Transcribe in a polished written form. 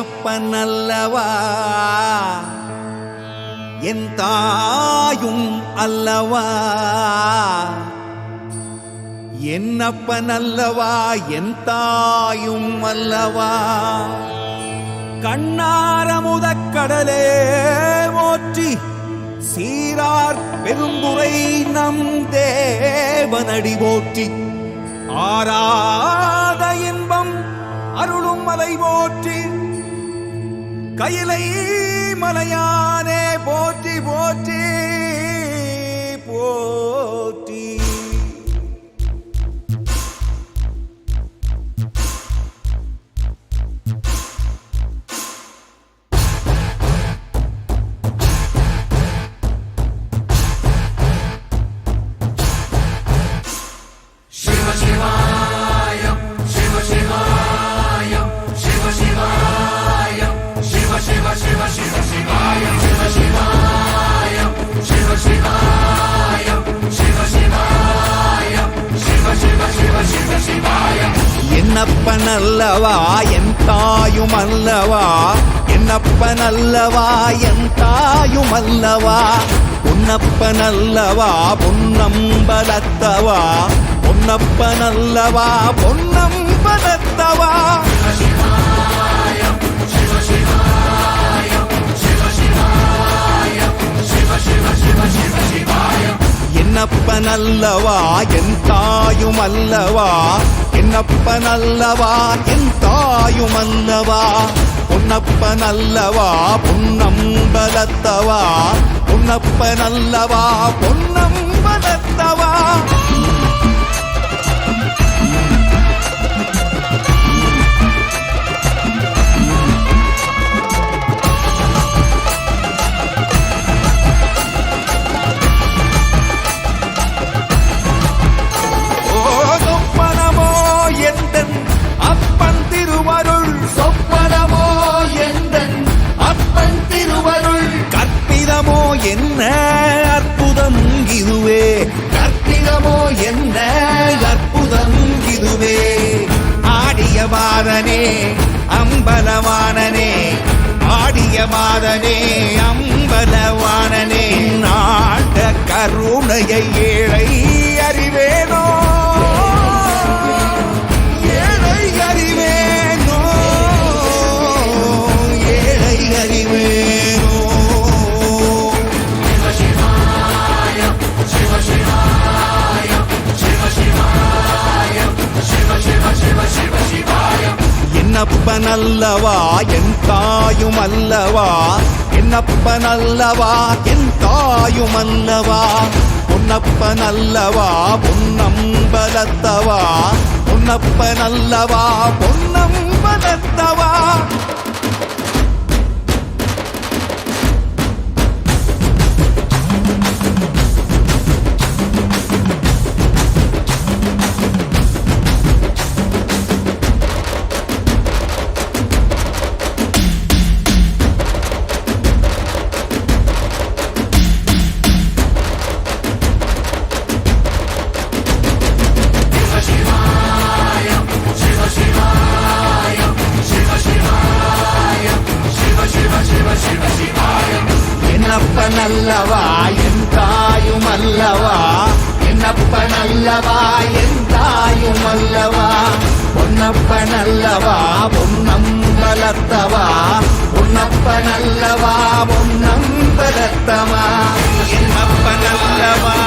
என்னப்பன் அல்லவா என் தாயும் அல்லவா என்னப்பன் அல்லவா என் தாயும் அல்லவா கண்ணாரமுதக் கடலே போற்றி சீரார் பெருந்துரை நம் தேவனடி போற்றி ஆராத இன்பம் அருளும் மலை போற்றி கையிலை மலையானே போற்றி போற்றி போற்றி என்னப்பன் அல்லவா என் தாயும் அல்லவா என்னப்பன் அல்லவா என் தாயும் அல்லவா பொன்னப்பன் அல்லவா பொன்னம்பலத்தவா பொன்னப்பன் அல்லவா பொன்னம்பலத்தவா என்னப்பன் அல்லவா என் தாயும் அல்லவா என்னப்பன் அல்லவா என் தாயும் அல்லவா பொன்னப்பன் அல்லவா பொன்னம்பலத்தவா பொன்னப்பன் அல்லவா பொன்னம்பலத்தவா என்ன அற்புதம் இதுவே கற்பிதமோ என்ன அற்புதம் இதுவே ஆடிய மாதனே அம்பலவானனே ஆடிய மாதனே அம்பலவானனே நாட கருணையை ஏழை அறிவேனோ ஏழை அறிவேனோ ஏழை அறிவேனோ என்னப்பன் அல்லவா என் தாயும் அல்லவா என்னப்பன் அல்லவா என் தாயும் அல்லவா பொன்னப்பன் அல்லவா பொன்னம்பலத்தவா பொன்னப்பன் அல்லவா பொன்னம்பலத்தவா என்னப்பன் அல்லவா என் தாயும் அல்லவா என்னப்பன் அல்லவா என் தாயும் அல்லவா பொன்னப்பன் அல்லவா பொன்னம்பலத்தவா பொன்னப்பன் அல்லவா பொன்னம்பலத்தவா என்னப்பன் அல்லவா